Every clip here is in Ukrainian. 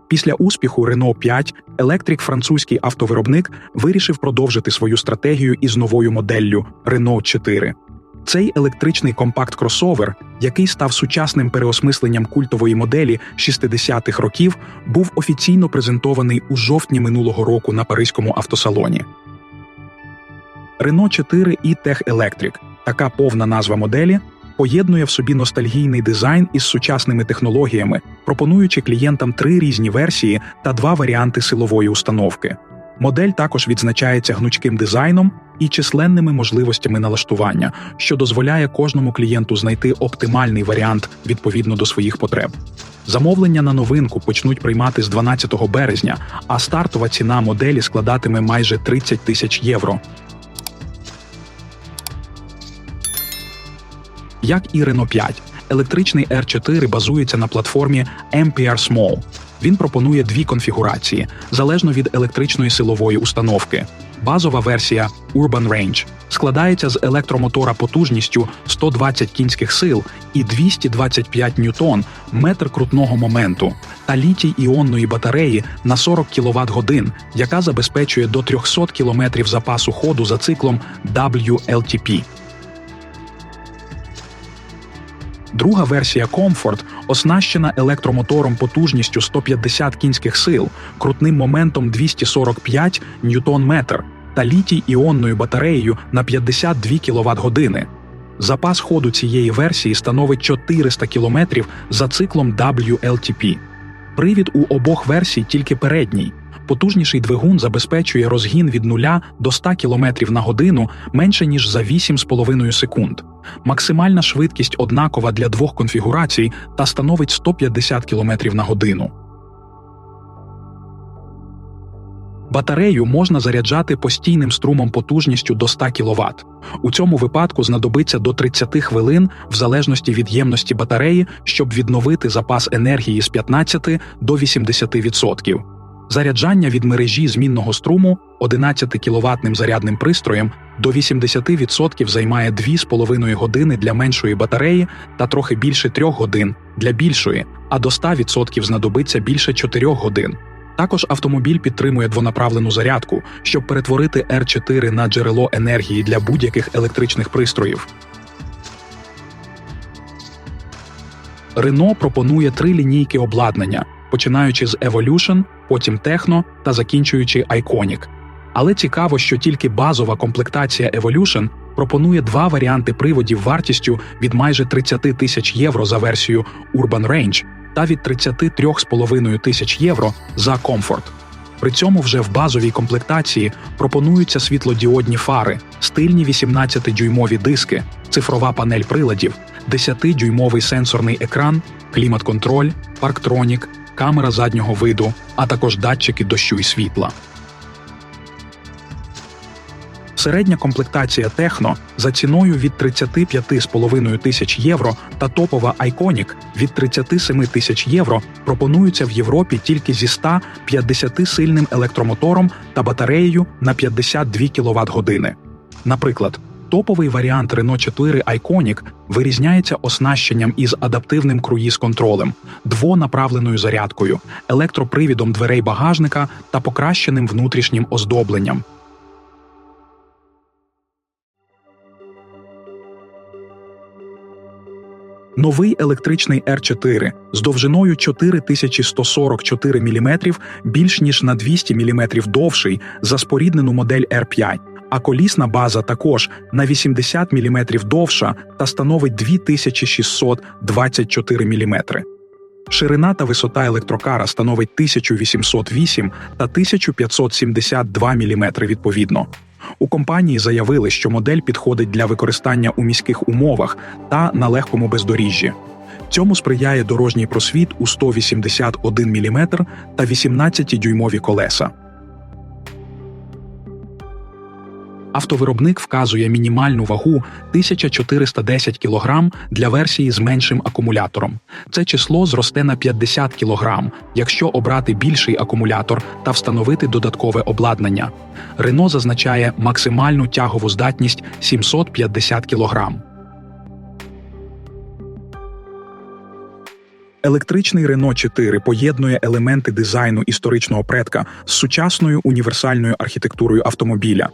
Після успіху Renault 5 Electric французький автовиробник вирішив продовжити свою стратегію із новою моделлю Renault 4. Цей електричний компакт-кросовер, який став сучасним переосмисленням культової моделі 60-х років, був офіційно презентований у жовтні минулого року на Паризькому автосалоні. Renault 4 e-Tech Electric – така повна назва моделі – поєднує в собі ностальгійний дизайн із сучасними технологіями, пропонуючи клієнтам 3 різні версії та 2 варіанти силової установки. Модель також відзначається гнучким дизайном і численними можливостями налаштування, що дозволяє кожному клієнту знайти оптимальний варіант відповідно до своїх потреб. Замовлення на новинку почнуть приймати з 12 березня, а стартова ціна моделі складатиме майже 30 тисяч євро. Як і Renault 5, електричний R4 базується на платформі Ampere Small. Він пропонує 2 конфігурації, залежно від електричної силової установки. Базова версія Urban Range складається з електромотора потужністю 120 кінських сил і 225 ньютон метр крутного моменту та літій-іонної батареї на 40 кВт-годин, яка забезпечує до 300 км запасу ходу за циклом WLTP. Друга версія Comfort оснащена електромотором потужністю 150 кінських сил, крутним моментом 245 ньютон-метр та літій-іонною батареєю на 52 кВт-години. Запас ходу цієї версії становить 400 км за циклом WLTP. Привід у обох версій тільки передній. Потужніший двигун забезпечує розгін від 0 до 100 км на годину менше ніж за 8,5 секунд. Максимальна швидкість однакова для 2 конфігурацій та становить 150 км на годину. Батарею можна заряджати постійним струмом потужністю до 100 кВт. У цьому випадку знадобиться до 30 хвилин в залежності від ємності батареї, щоб відновити запас енергії з 15 до 80%. Заряджання від мережі змінного струму 11 кВт зарядним пристроєм до 80% займає 2,5 години для меншої батареї та трохи більше 3 годин для більшої, а до 100% знадобиться більше 4 годин. Також автомобіль підтримує двонаправлену зарядку, щоб перетворити R4 на джерело енергії для будь-яких електричних пристроїв. Renault пропонує 3 лінійки обладнання, починаючи з Evolution, потім Techno та закінчуючи Iconic. Але цікаво, що тільки базова комплектація Evolution пропонує 2 варіанти приводів вартістю від майже 30 тисяч євро за версію Urban Range та від 33,5 тисяч євро за Comfort. При цьому вже в базовій комплектації пропонуються світлодіодні фари, стильні 18-дюймові диски, цифрова панель приладів, 10-дюймовий сенсорний екран, клімат-контроль, парктронік, камера заднього виду, а також датчики дощу і світла. Середня комплектація Techno за ціною від 35,5 тисяч євро та топова Iconic від 37 тисяч євро пропонуються в Європі тільки зі 150-сильним електромотором та батареєю на 52 кВт-години. Наприклад, топовий варіант Renault 4 Iconic вирізняється оснащенням із адаптивним круїз-контролем, двонаправленою зарядкою, електропривідом дверей багажника та покращеним внутрішнім оздобленням. Новий електричний R4 з довжиною 4144 мм більш ніж на 200 мм довший за споріднену модель R5, а колісна база також на 80 мм довша та становить 2624 мм. Ширина та висота електрокара становить 1808 та 1572 мм відповідно. У компанії заявили, що модель підходить для використання у міських умовах та на легкому бездоріжжі. Цьому сприяє дорожній просвіт у 181 мм та 18-дюймові колеса. Автовиробник вказує мінімальну вагу 1410 кг для версії з меншим акумулятором. Це число зросте на 50 кг, якщо обрати більший акумулятор та встановити додаткове обладнання. Renault зазначає максимальну тягову здатність 750 кг. Електричний Renault 4 поєднує елементи дизайну історичного предка з сучасною універсальною архітектурою автомобіля.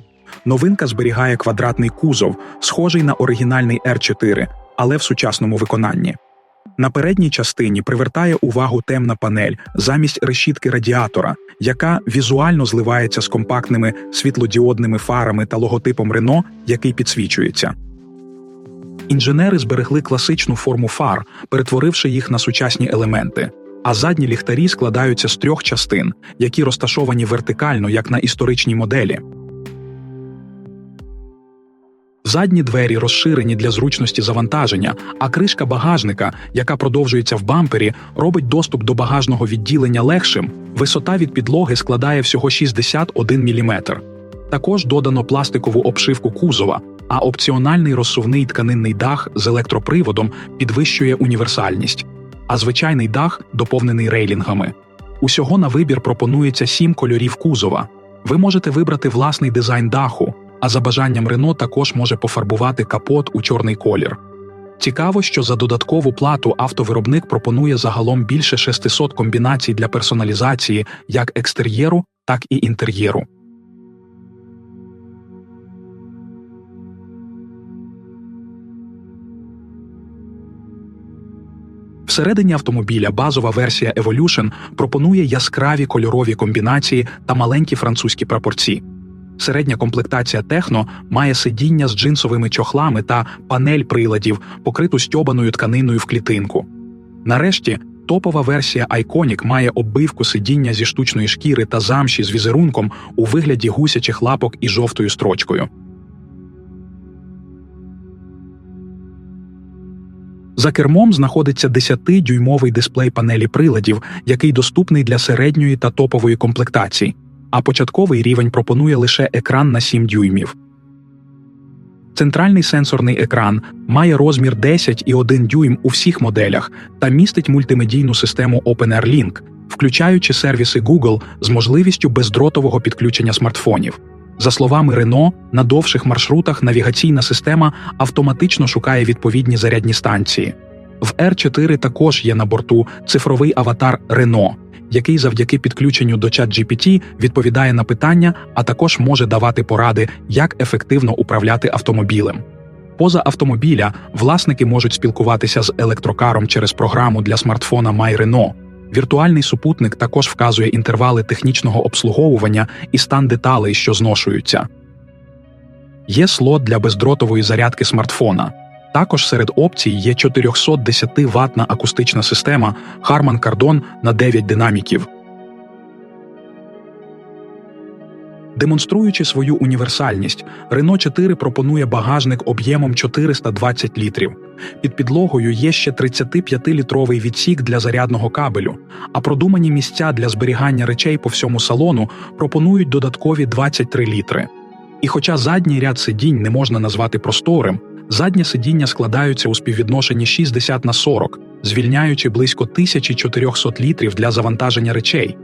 Новинка зберігає квадратний кузов, схожий на оригінальний R4, але в сучасному виконанні. На передній частині привертає увагу темна панель замість решітки радіатора, яка візуально зливається з компактними світлодіодними фарами та логотипом Renault, який підсвічується. Інженери зберегли класичну форму фар, перетворивши їх на сучасні елементи, а задні ліхтарі складаються з 3 частин, які розташовані вертикально, як на історичній моделі. Задні двері розширені для зручності завантаження, а кришка багажника, яка продовжується в бампері, робить доступ до багажного відділення легшим. Висота від підлоги складає всього 61 мм. Також додано пластикову обшивку кузова, а опціональний розсувний тканинний дах з електроприводом підвищує універсальність, а звичайний дах доповнений рейлінгами. Усього на вибір пропонується 7 кольорів кузова. Ви можете вибрати власний дизайн даху, а за бажанням Renault також може пофарбувати капот у чорний колір. Цікаво, що за додаткову плату автовиробник пропонує загалом більше 600 комбінацій для персоналізації як екстер'єру, так і інтер'єру. Всередині автомобіля базова версія Evolution пропонує яскраві кольорові комбінації та маленькі французькі прапорці. Середня комплектація Техно має сидіння з джинсовими чохлами та панель приладів, покриту стьобаною тканиною в клітинку. Нарешті, топова версія Iconic має оббивку сидіння зі штучної шкіри та замші з візерунком у вигляді гусячих лапок і жовтою строчкою. За кермом знаходиться 10-дюймовий дисплей панелі приладів, який доступний для середньої та топової комплектацій, а початковий рівень пропонує лише екран на 7 дюймів. Центральний сенсорний екран має розмір 10,1 дюйм у всіх моделях та містить мультимедійну систему OpenAir Link, включаючи сервіси Google з можливістю бездротового підключення смартфонів. За словами Renault, на довших маршрутах навігаційна система автоматично шукає відповідні зарядні станції. В R4 також є на борту цифровий аватар Renault, який завдяки підключенню до ChatGPT відповідає на питання, а також може давати поради, як ефективно управляти автомобілем. Поза автомобіля власники можуть спілкуватися з електрокаром через програму для смартфона MyRenault. Віртуальний супутник також вказує інтервали технічного обслуговування і стан деталей, що зношуються. Є слот для бездротової зарядки смартфона. Також серед опцій є 410-ваттна акустична система Harman Kardon на 9 динаміків. Демонструючи свою універсальність, Renault 4 пропонує багажник об'ємом 420 літрів. Під підлогою є ще 35-літровий відсік для зарядного кабелю, а продумані місця для зберігання речей по всьому салону пропонують додаткові 23 літри. І хоча задній ряд сидінь не можна назвати просторим, заднє сидіння складаються у співвідношенні 60/40, звільняючи близько 1400 літрів для завантаження речей.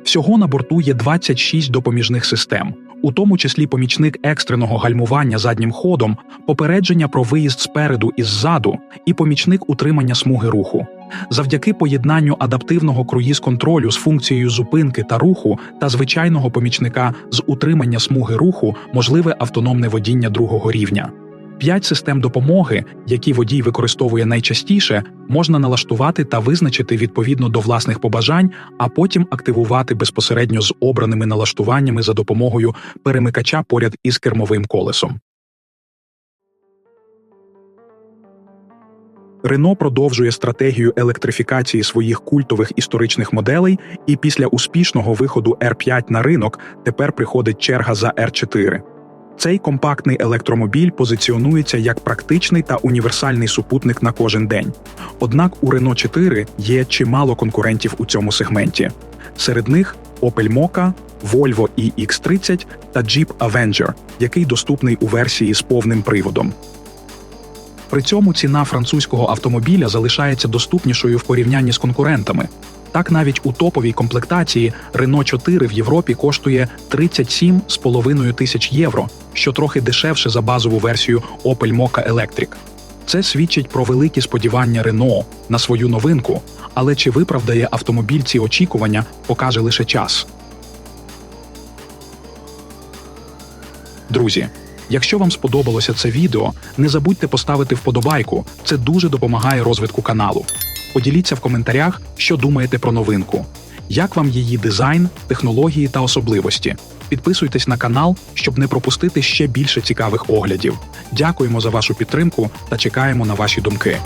Всього на борту є 26 допоміжних систем, у тому числі помічник екстреного гальмування заднім ходом, попередження про виїзд спереду і ззаду і помічник утримання смуги руху. Завдяки поєднанню адаптивного круїз-контролю з функцією зупинки та руху та звичайного помічника з утримання смуги руху можливе автономне водіння другого рівня. 5 систем допомоги, які водій використовує найчастіше, можна налаштувати та визначити відповідно до власних побажань, а потім активувати безпосередньо з обраними налаштуваннями за допомогою перемикача поряд із кермовим колесом. Renault продовжує стратегію електрифікації своїх культових історичних моделей, і після успішного виходу R5 на ринок тепер приходить черга за R4. Цей компактний електромобіль позиціонується як практичний та універсальний супутник на кожен день. Однак у Renault 4 є чимало конкурентів у цьому сегменті. Серед них Opel Mokka, Volvo EX30 та Jeep Avenger, який доступний у версії з повним приводом. При цьому ціна французького автомобіля залишається доступнішою в порівнянні з конкурентами. Так, навіть у топовій комплектації Renault 4 в Європі коштує 37,5 тисяч євро, що трохи дешевше за базову версію Opel Mokka Electric. Це свідчить про великі сподівання Рено на свою новинку, але чи виправдає автомобіль ці очікування, покаже лише час. Друзі, якщо вам сподобалося це відео, не забудьте поставити вподобайку, це дуже допомагає розвитку каналу. Поділіться в коментарях, що думаєте про новинку. Як вам її дизайн, технології та особливості? Підписуйтесь на канал, щоб не пропустити ще більше цікавих оглядів. Дякуємо за вашу підтримку та чекаємо на ваші думки.